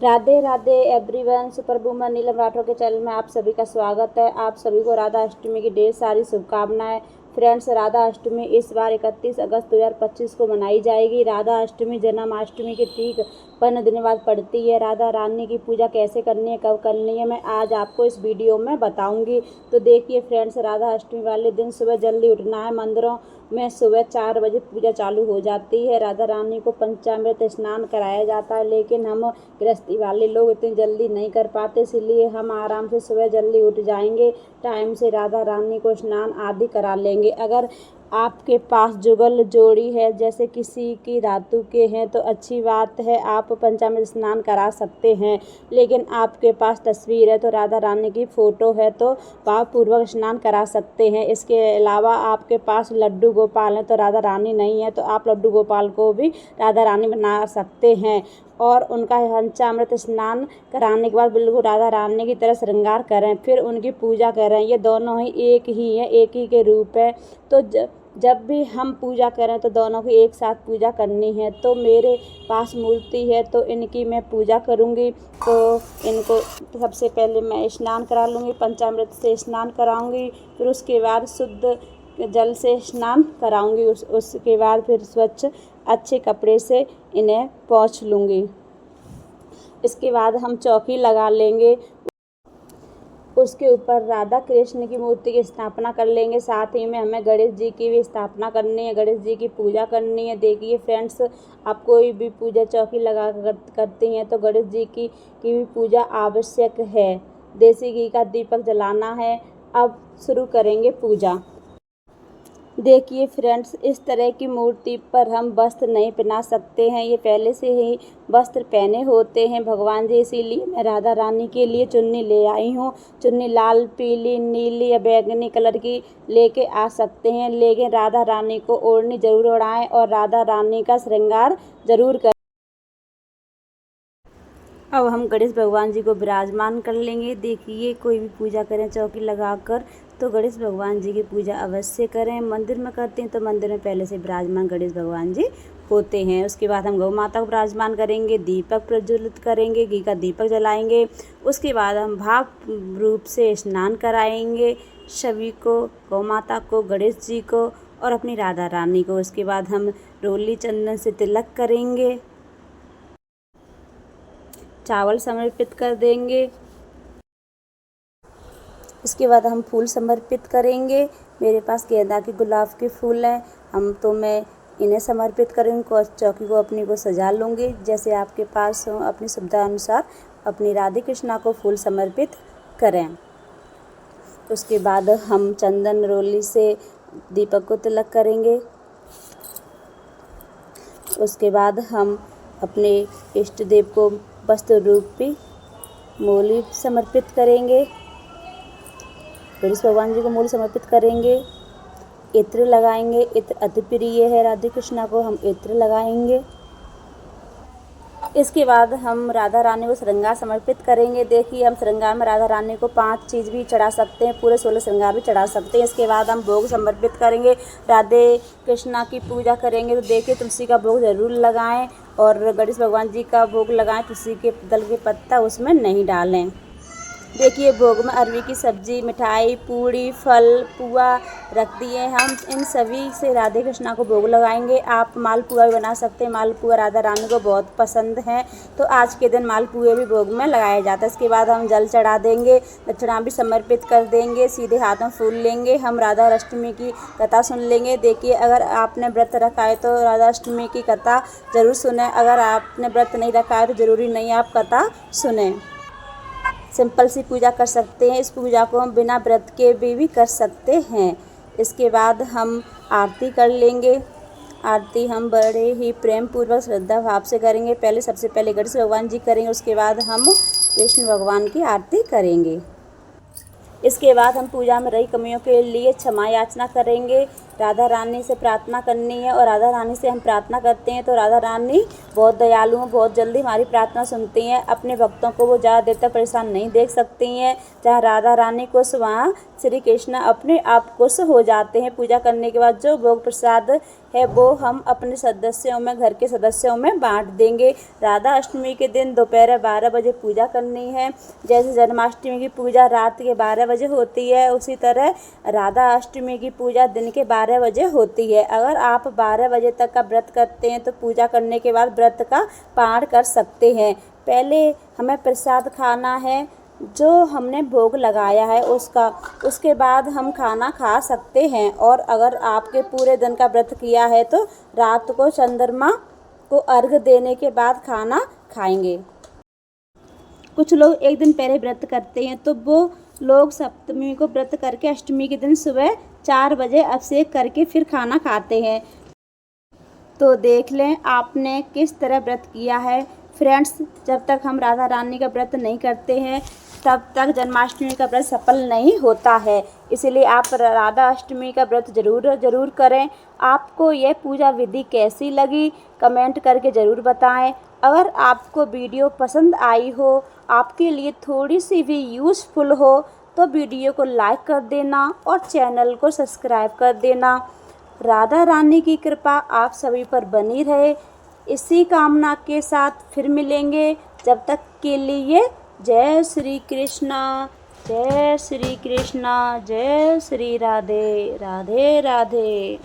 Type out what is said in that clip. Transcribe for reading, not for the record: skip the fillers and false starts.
Radhe Radhe everyone. Super woman Neelam Rathore के channel में आप सभी का स्वागत है। आप सभी को राधा अष्टमी की ढेर सारी शुभकामनाएं। फ्रेंड्स, राधा अष्टमी इस बार 31 अगस्त 2025 को मनाई जाएगी। राधा अष्टमी जन्माष्टमी के ठीक 15 दिन बाद पड़ती है। राधा रानी की पूजा कैसे करनी है, कब करनी है, मैं आज आपको इस वीडियो में बताऊंगी। तो देखिए फ्रेंड्स, राधा अष्टमी वाले दिन सुबह जल्दी उठना है। मंदिरों में सुबह 4 बजे पूजा चालू हो जाती है। राधा रानी को पंचामृत स्नान कराया जाता है, लेकिन हम गृहस्थी वाले लोग इतनी जल्दी नहीं कर पाते, इसलिए हम आराम से सुबह जल्दी उठ जाएंगे। टाइम से राधा रानी को स्नान आदि करा लेंगे। अगर आपके पास जुगल जोड़ी है, जैसे किसी की धातु के हैं, तो अच्छी बात है, आप पंचामृत स्नान करा सकते हैं। लेकिन आपके पास तस्वीर है, तो राधा रानी की फ़ोटो है, तो भावपूर्वक स्नान करा सकते हैं। इसके अलावा आपके पास लड्डू गोपाल हैं, तो राधा रानी नहीं है, तो आप लड्डू गोपाल को भी राधा रानी बना सकते हैं। और उनका पंचामृत स्नान कराने के बाद बिल्कुल राधा रानी की तरह श्रृंगार करें, फिर उनकी पूजा करें। ये दोनों ही एक ही हैं, एक ही के रूप है। तो जब भी हम पूजा करें तो दोनों की एक साथ पूजा करनी है। तो मेरे पास मूर्ति है, तो इनकी मैं पूजा करूँगी। तो इनको सबसे पहले मैं स्नान करा लूँगी, पंचामृत से स्नान कराऊँगी, फिर उसके बाद शुद्ध जल से स्नान कराऊँगी। उसके बाद फिर स्वच्छ अच्छे कपड़े से इन्हें पोंछ लूँगी। इसके बाद हम चौकी लगा लेंगे, उसके ऊपर राधा कृष्ण की मूर्ति की स्थापना कर लेंगे। साथ ही में हमें गणेश जी की भी स्थापना करनी है, गणेश जी की पूजा करनी है। देखिए फ्रेंड्स, आप कोई भी पूजा चौकी लगा कर करती हैं तो गणेश जी की भी पूजा आवश्यक है। देसी घी का दीपक जलाना है। अब शुरू करेंगे पूजा। देखिए फ्रेंड्स, इस तरह की मूर्ति पर हम वस्त्र नहीं पहना सकते हैं, ये पहले से ही वस्त्र पहने होते हैं भगवान जी, इसीलिए मैं राधा रानी के लिए चुन्नी ले आई हूँ। चुन्नी लाल, पीली, नीली या बैंगनी कलर की लेके आ सकते हैं, लेकिन राधा रानी को ओढ़नी जरूर ओढ़ाएं और राधा रानी का श्रृंगार जरूर करें। अब हम गणेश भगवान जी को विराजमान कर लेंगे। देखिए, कोई भी पूजा करें चौकी लगाकर तो गणेश भगवान जी की पूजा अवश्य करें। मंदिर में करते हैं तो मंदिर में पहले से विराजमान गणेश भगवान जी होते हैं। उसके बाद हम गौ माता को विराजमान करेंगे, दीपक प्रज्वलित करेंगे, घी का दीपक जलाएंगे। उसके बाद हम भाव रूप से स्नान कराएंगे सभी को, गौ माता को, गणेश जी को और अपनी राधा रानी को। उसके बाद हम रोली चंदन से तिलक करेंगे, चावल समर्पित कर देंगे। इसके बाद हम फूल समर्पित करेंगे। मेरे पास गेंदा के गुलाब के फूल हैं, मैं इन्हें समर्पित करूँगी। चौकी को अपनी को सजा लूँगी। जैसे आपके पास हो, अपनी सुविधा अनुसार अपनी राधे कृष्णा को फूल समर्पित करें। उसके बाद हम चंदन रोली से दीपक को तिलक करेंगे। उसके बाद हम अपने इष्ट देव को वस्त्र रूपी मूली समर्पित करेंगे। गणेश भगवान जी को मूली समर्पित करेंगे। इत्र लगाएंगे, इत्र अति प्रिय है राधे कृष्णा को, हम इत्र लगाएंगे। इसके बाद हम राधा रानी को श्रृंगार समर्पित करेंगे। देखिए, हम श्रृंगार में राधा रानी को 5 चीज़ भी चढ़ा सकते हैं, पूरे 16 श्रृंगार भी चढ़ा सकते हैं। इसके बाद हम भोग समर्पित करेंगे, राधे कृष्णा की पूजा करेंगे। तो देखिए, तुलसी का भोग ज़रूर लगाएं और गणेश भगवान जी का भोग लगाएं। तुलसी के दल के पत्ता उसमें नहीं डालें। देखिए, भोग में अरवी की सब्जी, मिठाई, पूड़ी, फल, पुआ रख दिए। हम इन सभी से राधे कृष्णा को भोग लगाएंगे। आप मालपुआ भी बना सकते हैं, मालपुआ राधा रानी को बहुत पसंद है, तो आज के दिन मालपुए भी भोग में लगाया जाता है। इसके बाद हम जल चढ़ा देंगे, दक्षिणा भी समर्पित कर देंगे, सीधे हाथ में फूल लेंगे। हम राधा अष्टमी की कथा सुन लेंगे। देखिए, अगर आपने व्रत रखा है तो राधा अष्टमी की कथा ज़रूर सुने, अगर आपने व्रत नहीं रखा है तो ज़रूरी नहीं आप कथा सुने। सिंपल सी पूजा कर सकते हैं। इस पूजा को हम बिना व्रत के भी कर सकते हैं। इसके बाद हम आरती कर लेंगे। आरती हम बड़े ही प्रेम पूर्वक श्रद्धा भाव से करेंगे। सबसे पहले गणेश भगवान जी करेंगे, उसके बाद हम कृष्ण भगवान की आरती करेंगे। इसके बाद हम पूजा में रही कमियों के लिए क्षमा याचना करेंगे। राधा रानी से प्रार्थना करनी है और राधा रानी से हम प्रार्थना करते हैं तो राधा रानी बहुत दयालु हैं, बहुत जल्दी हमारी प्रार्थना सुनती हैं। अपने भक्तों को वो ज़्यादा देर तक परेशान नहीं देख सकती हैं। जहाँ राधा रानी खुश वहाँ श्री कृष्ण अपने आप खुश हो जाते हैं। पूजा करने के बाद जो भोग प्रसाद है वो हम अपने सदस्यों में, घर के सदस्यों में बांट देंगे। राधा अष्टमी के दिन दोपहर 12 बजे पूजा करनी है। जैसे जन्माष्टमी की पूजा रात के 12 बजे होती है, उसी तरह राधा अष्टमी की पूजा दिन के 12 बजे होती है। अगर आप 12 बजे तक का व्रत करते हैं तो पूजा करने के बाद व्रत का पारण कर सकते हैं। पहले हमें प्रसाद खाना है जो हमने भोग लगाया है उसका, उसके बाद हम खाना खा सकते हैं। और अगर आपके पूरे दिन का व्रत किया है तो रात को चंद्रमा को अर्घ्य देने के बाद खाना खाएंगे। कुछ लोग एक दिन पहले व्रत करते हैं तो वो लोग सप्तमी को व्रत करके अष्टमी के दिन सुबह 4 बजे अभिषेक करके फिर खाना खाते हैं। तो देख लें आपने किस तरह व्रत किया है। फ्रेंड्स, जब तक हम राधा रानी का व्रत नहीं करते हैं तब तक जन्माष्टमी का व्रत सफल नहीं होता है। इसलिए आप राधा अष्टमी का व्रत ज़रूर करें। आपको यह पूजा विधि कैसी लगी कमेंट करके ज़रूर बताएं। अगर आपको वीडियो पसंद आई हो, आपके लिए थोड़ी सी भी यूज़फुल हो तो वीडियो को लाइक कर देना और चैनल को सब्सक्राइब कर देना। राधा रानी की कृपा आप सभी पर बनी रहे, इसी कामना के साथ फिर मिलेंगे। जब तक के लिए जय श्री कृष्णा, जय श्री कृष्णा, जय श्री राधे, राधे राधे।